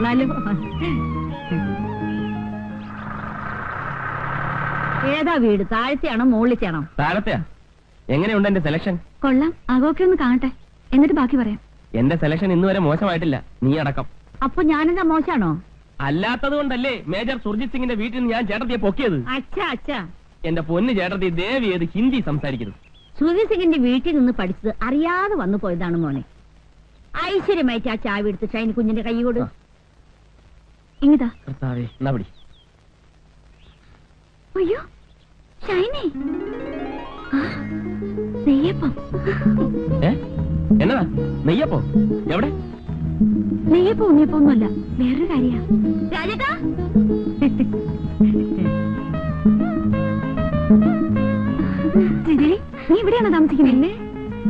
കൊള്ളാലോ. ഏതാ വീട്? താഴത്തെയാണോ മുകളിലത്തെയാണോ? താഴത്തെയാ. എങ്ങനെയുണ്ട് എന്റെ സെലക്ഷൻ? കൊള്ളാം. ആകോക്കെ ഒന്ന് കാണട്ടെ, എന്നിട്ട് ബാക്കി പറയാം. എന്റെ സെലക്ഷൻ ഇന്ന് വരെ മോശമായിട്ടില്ല, നീ അടക്കം. അപ്പൊ ഞാനെന്താ മോശാണോ? അല്ലാത്തത് കൊണ്ടല്ലേ മേജർ സുർജിത് സിംഗിന്റെ വീട്ടിൽ നിന്ന് ഞാൻ ചേട്ടത്തിയെ പൊക്കിയത്. അച്ഛാ അച്ഛാ, എന്റെ പൊന്ന് ചേട്ടത്തി ദേവി ഏത് ഹിന്ദി സംസാരിക്കുന്നു. സുർജിത് സിംഗിന്റെ വീട്ടിൽ നിന്ന് പഠിച്ചത് അറിയാതെ വന്നു പോയതാണ് മോനെ. ഐശ്വര്യമായിട്ട് ആ ചാവി എടുത്ത് ഷൈനി കുഞ്ഞിന്റെ കൈ കൊടു. ഇങ്ങിതാ. കർത്താവേ, എന്നാ പിടി. അയ്യോ ഷൈനി, നെയ്യപ്പം. എന്നതാ നെയ്യപ്പോ? എവിടെ? നെയ്യപ്പം ഉണ്ണിയപ്പം ഒന്നുമല്ല, വേറൊരു കാര്യ. രാജേട്ടാ, ശ്രീദേവി, നീ ഇവിടെയാണോ താമസിക്കുന്നത്?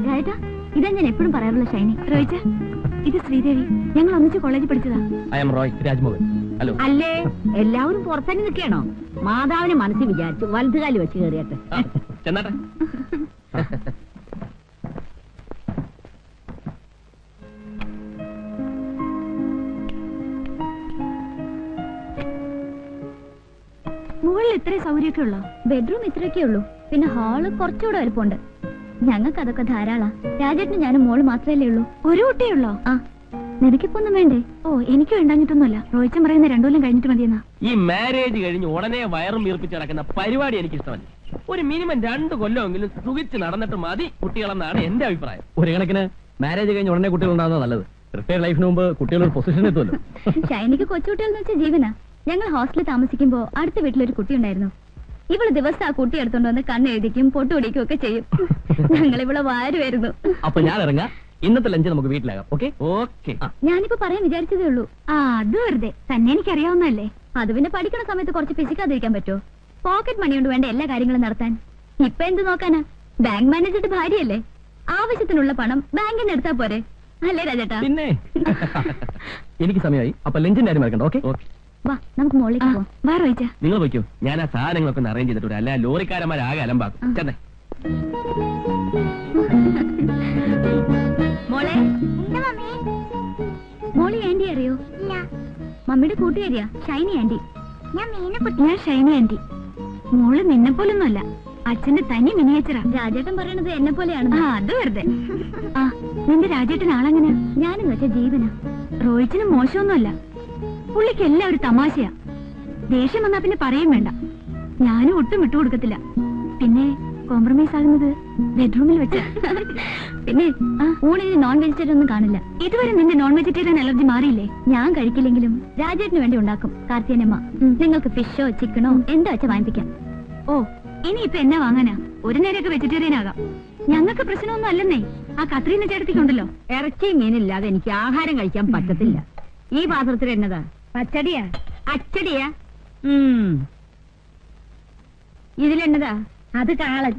രാജേട്ടാ, ഇതാ ഞാൻ എപ്പോഴും പറയാറുള്ള ഷൈനി. റോയിച്ച, ഇത് ശ്രീദേവി, ഞങ്ങൾ ഒന്നിച്ച് കോളേജിൽ പഠിച്ചതാ. I M Roy Rajmohan. Hello. അല്ലേ, എല്ലാവരും പുറത്തന്നെ നിൽക്കണോ? മാതാവിനെ മനസ്സിൽ വിചാരിച്ചു വലതുകാലി വെച്ച് കയറിയട്ടെ. ചെന്നാട്ടെ. മുകളിൽ ഇത്രേ സൗകര്യമൊക്കെ ഉള്ളോ? ബെഡ്റൂം ഇത്രയൊക്കെ ഉള്ളൂ, പിന്നെ ഹാള് കുറച്ചുകൂടെ വലുപ്പമുണ്ട്. ഞങ്ങൾക്ക് അതൊക്കെ ധാരാളാ. രാജേട്ടന് ഞാനും മോള് മാത്രമല്ലേ ഉള്ളൂ. ഒരു കുട്ടിയേ ഉള്ളോ? ആ, നിനക്കിപ്പോ ഒന്നും വേണ്ടേ? ഓ, എനിക്ക് വേണ്ടാഞ്ഞിട്ടൊന്നുമല്ല. റോയിച്ചൻ പറയുന്ന 2 കൊല്ലം കഴിഞ്ഞിട്ട് മതിയെന്നാ. ഈ മാരേജ് കഴിഞ്ഞ് ഉടനെ വയറും വീർപ്പിച്ച് നടക്കുന്ന പരിപാടി എനിക്ക് ഇഷ്ടമല്ല. ഒരു മിനിമം 2 കൊല്ലമെങ്കിലും സുഖിച്ച് നടന്നിട്ട് മതി കുട്ടികളെന്നാണ് എന്റെ അഭിപ്രായം. ഒരു കണക്കിന് മാരേജ് കഴിഞ്ഞ് ഉടനെ കുട്ടികൾ ഉണ്ടാകുന്നത് നല്ലത്. റിട്ടയർഡ് ലൈഫിന് മുമ്പ് കുട്ടികളൊരു പൊസിഷൻ എത്തുമല്ലോ. ഷൈനിക്ക് കൊച്ചുകുട്ടികൾ വെച്ച ജീവനാ. ഞങ്ങൾ ഹോസ്റ്റലിൽ താമസിക്കുമ്പോ അടുത്ത വീട്ടിലൊരു കുട്ടി ഉണ്ടായിരുന്നു. ഇവള് ദിവസം ആ കുട്ടി എടുത്തോണ്ട് വന്ന് കണ്ണെഴുതിക്കും പൊട്ടുപിടിക്കും ഒക്കെ ചെയ്യും. ഞങ്ങൾ ഇവളെ വാരുമായിരുന്നു. അപ്പൊ ഞാൻ ഇറങ്ങാം. ഇന്നത്തെ ലഞ്ച് നമുക്ക് വീട്ടിലാകാം. Okay okay. ഞാനിപ്പോ പറയാൻ വിചാരിച്ചതേ ഉള്ളൂ. ആ, അത് വെറുതെ തന്നെ എനിക്കറിയാവുന്നല്ലേ. അത് പിന്നെ പഠിക്കണ സമയത്ത് കുറച്ച് പിശിക്കാതിരിക്കാൻ പറ്റുമോ? പോക്കറ്റ് മണി കൊണ്ട് വേണ്ട എല്ലാ കാര്യങ്ങളും നടത്താൻ. ഇപ്പൊ എന്ത് നോക്കാനാ? ബാങ്ക് മാനേജറുടെ ഭാര്യയല്ലേ, ആവശ്യത്തിനുള്ള പണം ബാങ്കിൽ നിന്ന് എടുത്താ പോരെ? അല്ലേ രാജേട്ടാ? പിന്നെ എനിക്ക് സമയമായി. അപ്പൊ ലഞ്ചിന്റെ കാര്യം മറക്കണ്ട. Okay okay. വാ, നമുക്ക് മുകളിലേക്ക് പോവാം. വാ റോയിച്ച. നിങ്ങൾ വയ്ക്കോ, ഞാൻ ആ സാധനങ്ങളൊക്കെ ഒന്ന് അറേഞ്ച് ചെയ്തിട്ടുണ്ട്. അല്ല ലോറിക്കാരന്മാരാകെ അലമ്പാക്കും. ചെന്നേ. മോളെ, മോളി ആന്റി അറിയോ? മമ്മിയുടെ കൂട്ടുകാരിയാ ഷൈനി ആന്റി. ഞാൻ ഷൈനി ആന്റി. മോള് നിന്നെ പോലൊന്നുമല്ല, അച്ഛന്റെ തനി മിനിയേച്ചറാ. രാജേട്ടൻ പറയണത് എന്നെ പോലെയാണ്. ആ, അത് വെറുതെ. ആ, നിന്റെ രാജേട്ടൻ ആളെങ്ങനെയാ? ഞാനെന്ന് വെച്ചാ ജീവനാ. റോയിച്ചിന് മോശമൊന്നുമല്ല, പുള്ളിക്ക് എല്ലാം ഒരു തമാശയാ. ദേഷ്യം വന്നാ പിന്നെ പറയും വേണ്ട. ഞാനും ഒട്ടും വിട്ടുകൊടുക്കത്തില്ല. പിന്നെ കോംപ്രമൈസ് ആകുന്നത് ബെഡ്റൂമിൽ വെച്ച്. പിന്നെ ഊണിന് നോൺ വെജിറ്റേറിയൻ ഒന്നും കാണില്ല. ഇതുവരെ നിന്റെ നോൺ വെജിറ്റേറിയൻ അലർജി മാറിയില്ലേ? ഞാൻ കഴിക്കില്ലെങ്കിലും രാജേട്ടിന് വേണ്ടി ഉണ്ടാക്കും കാർത്തിയനമ്മ. നിങ്ങൾക്ക് ഫിഷോ ചിക്കനോ എന്താ വെച്ചാ വാങ്ങിപ്പിക്കാം. ഓ, ഇനിയിപ്പൊ എന്നാ വാങ്ങാനാ? ഒരു നേരമൊക്കെ വെജിറ്റേറിയൻ ആകാം. ഞങ്ങൾക്ക് പ്രശ്നമൊന്നും അല്ലെന്നേ. ആ കത്രീന ചേട്ടത്തിക്കുണ്ടല്ലോ. ഇറച്ചി മീനില്ലാതെ എനിക്ക് ആഹാരം കഴിക്കാൻ പറ്റത്തില്ല. ഈ പാത്രത്തിൽ എന്നതാ? പച്ചടിയാ? അച്ചടിയാ? ഇതിലെന്നതാ? അത് കാളൻ.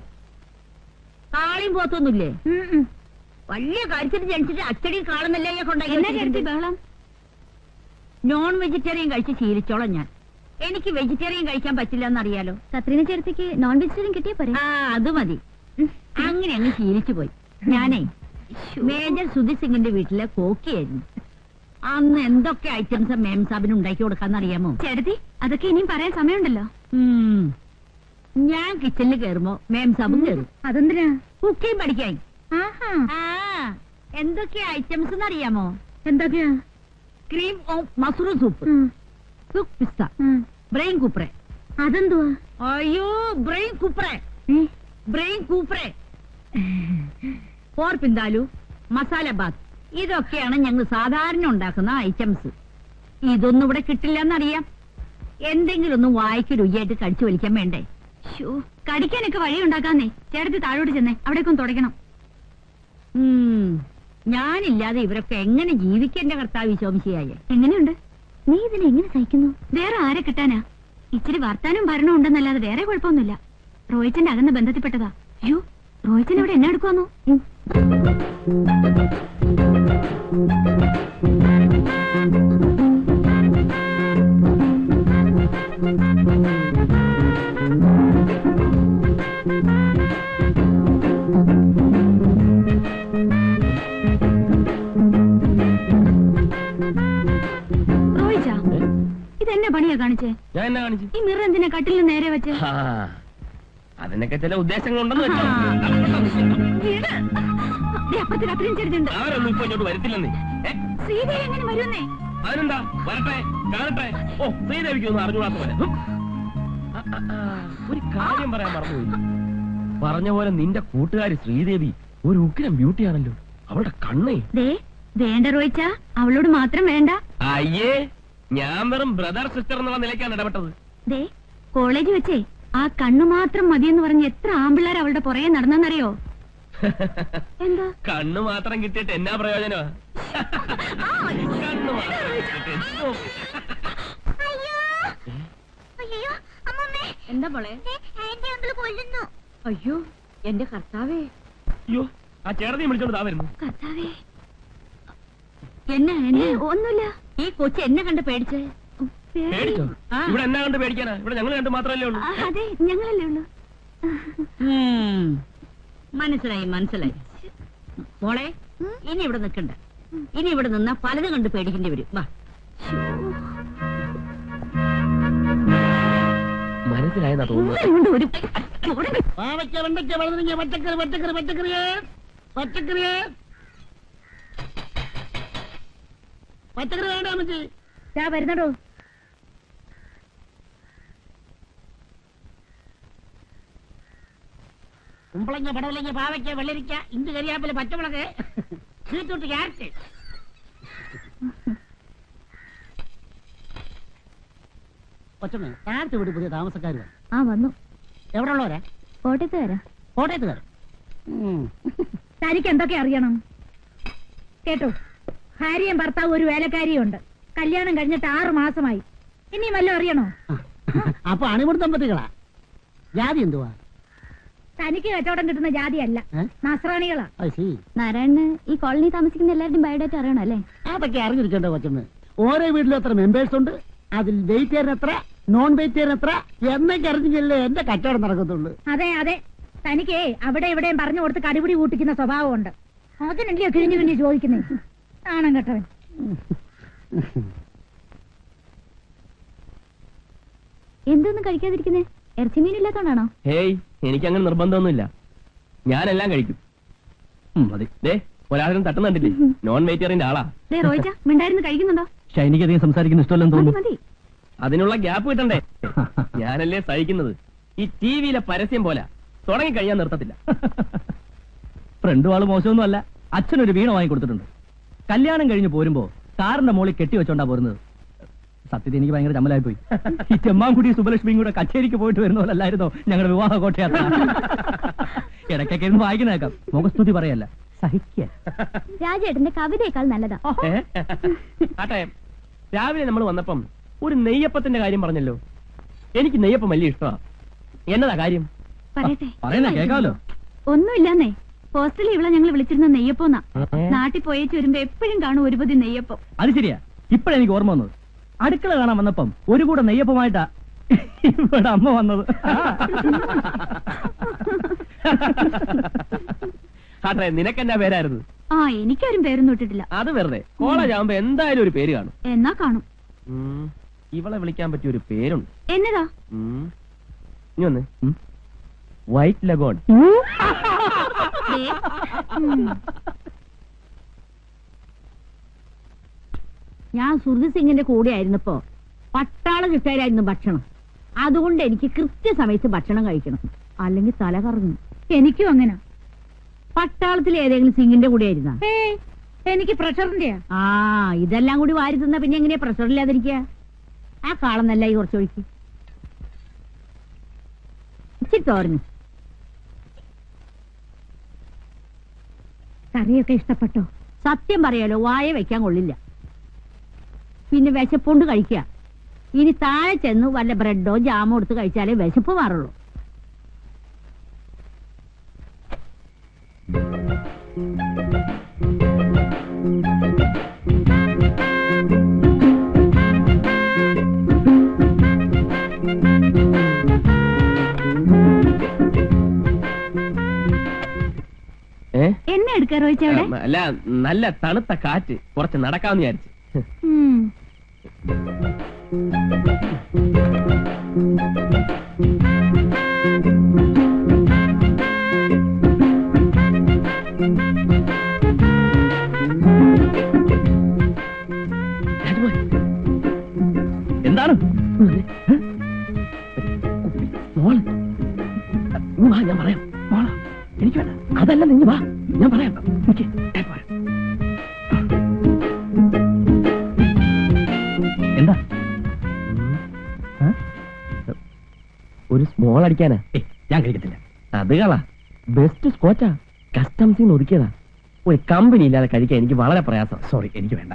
കാളിയും പോത്തൊന്നുമില്ലേ? വലിയ കാര്യത്തിൽ ജനിച്ചിട്ട് അച്ചടി കാളന്നല്ലേ കൊണ്ടാക്കി. നോൺ വെജിറ്റേറിയൻ കഴിച്ച് ശീലിച്ചോളാം ഞാൻ. എനിക്ക് വെജിറ്റേറിയൻ കഴിക്കാൻ പറ്റില്ല എന്നറിയാലോ. കത്രീന ചേട്ടത്തിക്ക് നോൺ വെജിറ്റേറിയൻ കിട്ടിയ പോരെ? ആ, അത് മതി. അങ്ങനെ അങ്ങ് ശീലിച്ചു പോയി. ഞാനേ മേജർ സുധി സിംഗിന്റെ വീട്ടിലെ കോക്കിയായിരുന്നു. അന്ന് എന്തൊക്കെ ഐറ്റംസ് മേം സാബിന് ഉണ്ടാക്കി കൊടുക്കാന്നറിയാമോ? ചേട്ടത്തി, അതൊക്കെ ഇനിയും പറയാൻ സമയമുണ്ടല്ലോ. ഞാൻ കിച്ചണിൽ കയറുമ്പോ മേം സാബും കയറും. അതെന്തിനാ? കുക്കിംഗ് പഠിക്കാൻ. എന്തൊക്കെയാ ഐറ്റംസ് എന്നറിയാമോ? എന്തൊക്കെയാ? ക്രീം മസ്റൂം സൂപ്പ്, സുക് പിസ്ത, ബ്രെയിൻ കൂപ്രെ. അതെന്തുവാ? അയ്യോ, ബ്രെയിൻ കൂപ്രെ, ബ്രെയിൻ കൂപ്രെ, പോർ പിന്താലു, മസാല ബാത്ത്. ഇതൊക്കെയാണ് ഞങ്ങൾ സാധാരണ ഉണ്ടാക്കുന്ന ഐറ്റംസ്. ഇതൊന്നും ഇവിടെ കിട്ടില്ല എന്നറിയാം. എന്തെങ്കിലും ഒന്നും വായിക്ക് രുചിയായിട്ട് കടിച്ചു വലിക്കാൻ വേണ്ടേ? കടിക്കാനൊക്കെ വഴി ഉണ്ടാക്കാന്നേ. ചേട്ടത്തി താഴോട്ട് ചെന്നേ, അവിടേക്കൊന്ന് തുടയ്ക്കണം. ഞാനില്ലാതെ ഇവരൊക്കെ എങ്ങനെ ജീവിക്കേണ്ട കർത്താവ് ശോമിശിയായ? എങ്ങനെയുണ്ട്? നീ ഇതിനെ എങ്ങനെ സഹിക്കുന്നു? വേറെ ആരെ കിട്ടാനാ? ഇച്ചിരി വർത്താനും ഭരണവും ഉണ്ടെന്നല്ലാതെ വേറെ കുഴപ്പമൊന്നുമില്ല. റോയിച്ചന്റെ അകന്ന ബന്ധത്തിൽപ്പെട്ടതാ. അയ്യോ, റോയിച്ചൻ ഇവിടെ എന്നെ എടുക്കുവാന്നോ? എന്നാ പണിയാ കാണിച്ചേ? ഞാൻ എന്നാ കാണിച്ചു? ഈ മിറർ എന്തിനാ കട്ടിലിന് നേരെ വെച്ച്? അതിനൊക്കെ ചില ഉദ്ദേശങ്ങളുണ്ടെന്ന് വെച്ചോ. അപ്പുറത്ത് കട്ടിലും ചെറുതുണ്ട്. അവരൊന്നും ഇപ്പൊ ഇങ്ങോട്ട് വരത്തില്ലെന്നേ. ശ്രീദേവി എങ്ങനെ വരുന്നേ? അതിനെന്താ, വരട്ടെ, കാണട്ടെ. ഓ, ശ്രീദേവിക്കൊന്നും അറിഞ്ഞുകൂടാത്ത പോലെ. ഒരു കാര്യം പറയാൻ മറന്നുപോയി. പറഞ്ഞ പോലെ നിന്റെ കൂട്ടുകാരി ശ്രീദേവി ഒരു ഉഗ്രം ബ്യൂട്ടിയാണല്ലോ. അവളുടെ കണ്ണേ. വേണ്ട റോയിച്ച, അവളോട് മാത്രം വേണ്ട. അയ്യേ, ഞാൻ വെറും ബ്രദർ സിസ്റ്റർ എന്നുള്ള നിലയ്ക്കാണ് ഇടപെട്ടത്. കോളേജ് വെച്ചേ ആ കണ്ണു മാത്രം മതിയെന്ന് പറഞ്ഞ് എത്ര ആമ്പിള്ളേർ അവളുടെ പുറകെ നടന്നെന്നറിയോ? എന്താ കണ്ണു മാത്രം കിട്ടിയിട്ട് എന്നാ പ്രയോജനമാ? കണ്ണു മാത്രം കിട്ടിയിട്ട് എന്താ പോളെ? അയ്യോ എന്റെ കർത്താവേ. അയ്യോ, ആ ചേട്ടനെയും വിളിച്ചോണ്ട് താ വരുന്നു. കർത്താവേ, എന്നാ എന്നെ ഒന്നുമില്ല. ഈ കൊച്ചു എന്നെ കണ്ട് പേടിച്ചേ? പേടിച്ചോ? ആ. ഇവിടെ എന്നാ കണ്ട് പേടിക്കാനാ? ഇവിടെ ഞങ്ങൾ കണ്ട് മാത്രമല്ലേ ഉള്ളൂ. അതെ, ഞങ്ങളല്ലേ ഉള്ളു. മനസ്സിലായി മനസ്സിലായി. മോളെ, ഇനി ഇവിടെ നിൽക്കണ്ട. ഇനി ഇവിടെ നിന്നാ പലതും കണ്ട് പേടിക്കേണ്ടി വരും. വാ. മനസ്സിലായെന്നാ തോന്നുന്നു. ഒരു പാവയ്ക്ക, വെണ്ടയ്ക്ക, വഴുതനങ്ങ, പച്ചക്കറി, പച്ചക്കറി, പച്ചക്കറിയേ, പച്ചക്കറിയേ, പച്ചക്കറി വേണ്ട അമ്മച്ചി. വരുന്നടോ. കുമ്പളങ്ങ, പടവലങ്ങ, പാവയ്ക്ക, വെള്ളരിക്ക, ഇഞ്ചി, കരിയാപ്പില, പച്ചമുളക്, ബീറ്റ്റൂട്ട്, ക്യാരറ്റ്. കൊച്ചമ്മ, താഴത്തെ വീട് പുതിയ താമസക്കാർ വന്നു. എവിടെ ഉള്ളവരാ? കോട്ടയത്ത് വരാം. കോട്ടയത്തുകാർ. തനിക്ക് എന്തൊക്കെ അറിയണം കേട്ടോ? ഭാര്യയും ഭർത്താവും ഒരു വേലക്കാരിയും ഉണ്ട്. കല്യാണം കഴിഞ്ഞിട്ട് 6 മാസമായി. ഇനി വല്ലതും അറിയണോ? അപ്പൊ അണിമുടി ദമ്പതികളാ. ജാതി എന്തുവാ? തനിക്ക് കച്ചവടം കിട്ടുന്ന ജാതിയല്ല, നസ്രാണികളാ. നാരായണന് ഈ കോളനി താമസിക്കുന്ന എല്ലാവരുടെയും ബയോഡേറ്റ അറിയണം അല്ലേ? അതൊക്കെ അറിഞ്ഞിരിക്കേണ്ട കൊച്ചമ്മ. ഓരോ വീട്ടിലും എത്ര മെമ്പേഴ്സ് ഉണ്ട്, അതിൽ വെജിറ്റേറിയൻ എത്ര, നോൺ വെജിറ്റേറിയൻ എത്ര എന്നൊക്കെ അറിഞ്ഞില്ലേ എന്റെ കച്ചവടം നടക്കത്തുള്ളൂ. അതെ അതെ, തനിക്ക് അവിടെ ഇവിടെയും പറഞ്ഞു കൊടുത്ത് കടിപിടി കൂട്ടിക്കുന്ന സ്വഭാവമുണ്ട്. അതിനല്ലേ കിഴിഞ്ഞു കിഴിഞ്ഞ് ചോദിക്കുന്നേ? ആണം കേട്ടവൻ. എന്തൊന്നും കഴിക്കാതിരിക്കുന്നേ? ഇറച്ചി മീനില്ലാത്തോണ്ടാണോ? ഹേയ്, എനിക്കങ്ങനെ നിർബന്ധമൊന്നുമില്ല. ഞാനെല്ലാം കഴിക്കും. മതി. ഒരാളും തട്ടുന്നുണ്ടില്ലേ? നോൺ വെജിറ്റേറിയന്റെ ആളാ. റോയിച്ച മിണ്ടായിരുന്നു കഴിക്കുന്നുണ്ടോ? ഷൈനിക്ക് അധികം സംസാരിക്കുന്ന ഇഷ്ടമല്ലെന്ന് തോന്നുന്നു. മതി. അതിനുള്ള ഗ്യാപ്പ് കിട്ടണ്ടേ? ഞാനല്ലേ സഹിക്കുന്നത്. ഈ ടിവിയിലെ പരസ്യം പോലെ തുടങ്ങിക്കഴിഞ്ഞാൽ നിർത്തത്തില്ല. ഫ്രണ്ടും ആള് മോശമൊന്നും അല്ല. അച്ഛനൊരു വീണ വാങ്ങി കൊടുത്തിട്ടുണ്ട്. കല്യാണം കഴിഞ്ഞ് പോരുമ്പോ കാറിന്റെ മോളിൽ കെട്ടി വെച്ചോണ്ടാ പോരുന്നത്. സത്യത്തിൽ എനിക്ക് ഭയങ്കര ചമ്മലായി പോയി. ഈ ചെമ്മാൻകുടി സുബലക്ഷ്മിയും കൂടെ കച്ചേരിക്ക് പോയിട്ട് വരുന്ന പോലല്ലായിരുന്നോ ഞങ്ങളുടെ വിവാഹ കോട്ടയാത്ര? ഇടയ്ക്കൊക്കെ ഇരുന്ന് വായിക്കുന്നേക്കാം. മുഖസ്തുതി പറയല്ല, സഹിക്കുക. രാജേട്ടന്റെ കവിതയേക്കാൾ നല്ലതാ. ആട്ടെ, രാവിലെ നമ്മൾ വന്നപ്പം ഒരു നെയ്യപ്പത്തിന്റെ കാര്യം പറഞ്ഞല്ലോ. എനിക്ക് നെയ്യപ്പം വലിയ ഇഷ്ടമാ. എന്നതാ കാര്യം? പറയട്ടെ. പറയുന്ന കേൾക്കാമല്ലോ. ഒന്നുമില്ലെന്നേ, ഹോസ്റ്റലിൽ ഇവിടെ ഞങ്ങൾ വിളിച്ചിരുന്ന നെയ്യപ്പോന്നാ. നാട്ടിൽ പോയേച്ച് വരുമ്പോ എപ്പോഴും കാണും ഒരു പൊതി നെയ്യപ്പം. അത് ശരിയാ. ഇപ്പഴെനിക്ക് ഓർമ്മ വന്നത്. അടുക്കള കാണാൻ വന്നപ്പം ഒരു കൂടെ നെയ്യപ്പമായിട്ടാ ഇവിടെ അമ്മ വന്നത്. ആട്ടെ, നിനക്കെന്നാ പേരായിരുന്നു? എനിക്കാരും പേരൊന്നും ഇട്ടിട്ടില്ല. അത് വെറുതെ. കോളേജ് ആവുമ്പോ എന്തായാലും ഒരു പേര് കാണും. എന്നാ കാണും. ഇവളെ വിളിക്കാൻ പറ്റിയ ഒരു പേരുണ്ട്. എന്നതാ? ഇനി വന്ന് വൈറ്റ് ലഗോൺ. ഞാൻ സുർജി സിംഗിന്റെ കൂടെ ആയിരുന്നപ്പോ പട്ടാള കിട്ടായിരുന്നു ഭക്ഷണം. അതുകൊണ്ട് എനിക്ക് കൃത്യസമയത്ത് ഭക്ഷണം കഴിക്കണം, അല്ലെങ്കിൽ തല കറങ്ങും. എനിക്കും അങ്ങനെ. പട്ടാളത്തിൽ ഏതെങ്കിലും സിംഗിന്റെ കൂടെ ആയിരുന്ന? എനിക്ക് പ്രഷറിന്റെയാ. ഇതെല്ലാം കൂടി വാരി തിന്ന പിന്നെ എങ്ങനെയാ പ്രഷർ ഇല്ലാതിരിക്കുക? ആ കാളന്നല്ല ഈ കുറച്ചൊഴിക്ക്. ഇച്ചിരി തോരഞ്ഞു. കറിയൊക്കെ ഇഷ്ടപ്പെട്ടോ? സത്യം പറയാലോ, വായ വെക്കാൻ കൊള്ളില്ല. പിന്നെ വിശപ്പുണ്ട് കഴിക്കുക. ഇനി താഴെ ചെന്ന് വല്ല ബ്രെഡോ ജാമോ എടുത്ത് കഴിച്ചാലേ വിശപ്പ് മാറുള്ളൂ. എന്നെ എടുക്കാ റോയിച്ച അവിടെ? അല്ല, നല്ല തണുത്ത കാറ്റ്, കുറച്ച് നടക്കാന്ന് വിചാരിച്ചു. എന്താണ് മോള് വാ, ഞാൻ പറയാം. മോള എനിക്ക് വേണ്ട, അതല്ല, നിങ്ങൾ വാ, ഞാൻ പറയാം. നിക്ക്, ഞാൻ പറയാം. എന്താ ഒരു സ്മോൾ അടിക്കാനാ. ഞാൻ കഴിക്കത്തില്ല. അത് കളാ, ബെസ്റ്റ് സ്കോച്ചാ, കസ്റ്റംസിന്ന് ഒതുക്കിയതാ. ഒരു കമ്പനി ഇല്ലാതെ കഴിക്കാൻ എനിക്ക് വളരെ പ്രയാസം. സോറി, എനിക്ക് വേണ്ട.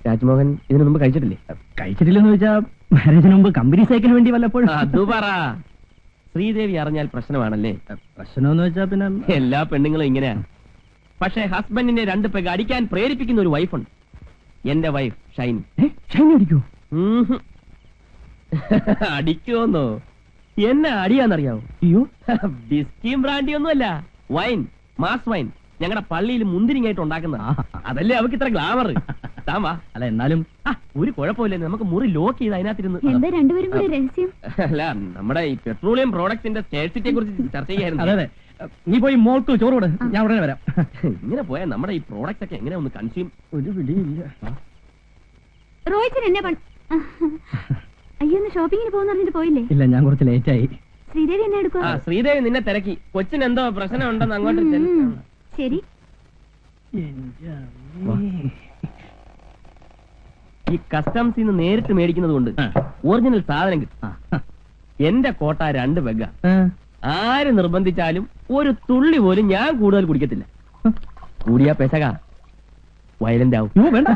രാജ്മോഹൻ ഇതിനു മുമ്പ് കഴിച്ചിട്ടില്ലേ? കഴിച്ചിട്ടില്ലെന്ന് വെച്ചാ മാരേജിന് മുമ്പ് കമ്പനി സൈക്കിന് വേണ്ടി വല്ലപ്പോഴും. അത് പറ. ശ്രീദേവി അറിഞ്ഞാൽ പ്രശ്നമാണല്ലേ? പ്രശ്നമെന്ന് വെച്ചാ പിന്നെ എല്ലാ പെണ്ണുങ്ങളും ഇങ്ങനെയാ. പക്ഷേ ഹസ്ബൻഡിനെ 2 പെഗ് അടിക്കാൻ പ്രേരിപ്പിക്കുന്ന ഒരു വൈഫുണ്ട്. എന്റെ വൈഫ് ഷൈനി. ഷൈനി അടിക്കൂ? അടിക്കുമെന്നോ? എന്നെ അടിയാന്നറിയാവോ? അയ്യോ, ബിസ്കിയും ബ്രാൻഡി ഒന്നുമല്ല, വൈൻ, മാസ് വൈൻ. ഞങ്ങളുടെ പള്ളിയിൽ മുന്തിരിങ്ങായിട്ട് ഉണ്ടാക്കുന്ന. അതല്ലേ അവർക്ക് ഇത്ര ഗ്ലാമർ. താമാ. അല്ല എന്നാലും ഒരു കുഴപ്പമില്ല, നമുക്ക് മുറി ലോക്ക് ചെയ്ത് അതിനകത്തിരുന്ന്. എന്താ രണ്ടുപേരും കൂടി രഹസ്യം? അല്ല, നമ്മുടെ ഈ പെട്രോളിയം പ്രോഡക്ട്സിന്റെ സ്കേഴ്സിറ്റിയെ കുറിച്ച് ചർച്ച ചെയ്യായിരുന്നു. അതെ, നീ പോയി മോൾക്ക് ചോറ് കൊടു, ഞാൻ ഉടനെ വരാം. ഇങ്ങനെ പോയാൽ നമ്മുടെ ഈ പ്രോഡക്റ്റ് ഒക്കെ എങ്ങനെ ഒന്ന് കൺസ്യൂം? ഒരു പിടിയില്ല. റോയിച്ചൻ എന്നെ അയ്യോ, ഒന്ന് ഷോപ്പിങ്ങിന് പോകുന്ന പറഞ്ഞിട്ട് പോയില്ലേ? ഇല്ല, ഞാൻ കുറച്ച് ലേറ്റ് ആയി. ശ്രീദേവി എന്നെ എടുക്കുക. ശ്രീദേവി നിന്നെ തിരക്കി. കൊച്ചിന് എന്തോ പ്രശ്നം ഉണ്ടെന്ന് അങ്ങോട്ട് ചെല്ല്. ശരി. ഈ കസ്റ്റംസിൽ നിന്ന് നേരിട്ട് മേടിക്കുന്നത് കൊണ്ട് ഒറിജിനൽ സാധനം കിട്ടും. എന്റെ കോട്ട 2 പെഗ്ഗ. ആര് നിർബന്ധിച്ചാലും ഒരു തുള്ളി പോലും ഞാൻ കൂടുതൽ കുടിക്കത്തില്ല. കൂടിയാ പെശക വയലന്റ് ആവും. വേണ്ട.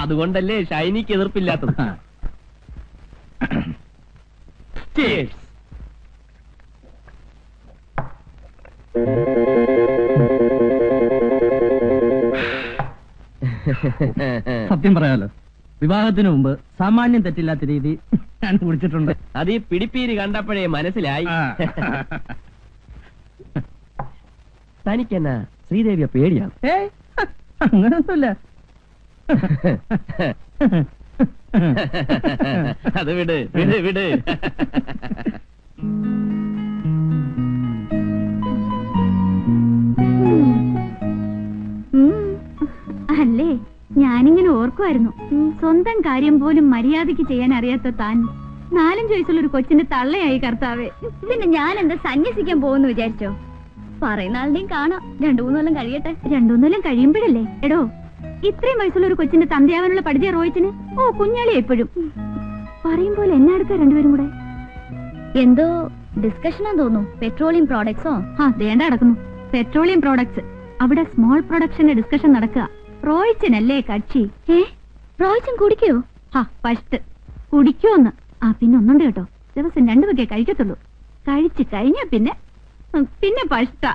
അതുകൊണ്ടല്ലേ ഷൈനിക്ക് എതിർപ്പില്ലാത്തത്. Cheers. സത്യം പറയാലോ, വിവാഹത്തിന് മുമ്പ് സാമാന്യം തെറ്റില്ലാത്ത രീതി ഞാൻ കുടിച്ചിട്ടുണ്ട്. അത് ഈ പിടിപ്പീര് കണ്ടപ്പോഴേ മനസ്സിലായി. തനിക്കെന്നാ ശ്രീദേവിയെ പേടിയാണ്? അങ്ങനൊന്നുമില്ല. അത് വിട് വിട് വിട്. അല്ലേ, ഞാനിങ്ങനെ ഓർക്കുമായിരുന്നു, സ്വന്തം കാര്യം പോലും മര്യാദയ്ക്ക് ചെയ്യാൻ അറിയാത്ത താൻ 4-5 വയസ്സുള്ള ഒരു കൊച്ചിന്റെ തള്ളയായി കർത്താവേ. പിന്നെ ഞാൻ എന്താ സന്യസിക്കാൻ പോകുന്നു വിചാരിച്ചോ? പറയുന്ന ആളുടെയും കാണാം. 2-3 കൊല്ലം കഴിയട്ടെ. 2-3 കൊല്ലം കഴിയുമ്പോഴല്ലേ? എടോ, ഇത്രയും വയസ്സുള്ള ഒരു കൊച്ചിന്റെ തന്തയാവാനുള്ള പഠിച്ച റോയിച്ചിന് ഓ കുഞ്ഞാളി എപ്പോഴും പറയും പോലെ എന്നെ അടുക്ക രണ്ടുപേരും കൂടെ. എന്തോ ഡിസ്കഷനാ തോന്നുന്നു. പെട്രോളിയം പ്രോഡക്ട്സോ? ദേണ്ട നടക്കുന്നു പെട്രോളിയം പ്രോഡക്ട്സ്. അവിടെ സ്മോൾ പ്രൊഡക്ഷന്റെ ഡിസ്കഷൻ നടക്കുക. റോയിച്ചനല്ലേ കക്ഷി. റോയിച്ചൻ കുടിക്കോ? ഫസ്റ്റ് കുടിക്കുമെന്ന്. പിന്നെ ഒന്നുണ്ട് കേട്ടോ, ദിവസം 2 വകയെ കഴിക്കത്തുള്ളൂ. കഴിച്ചു കഴിഞ്ഞ പിന്നെ പഷ്ട.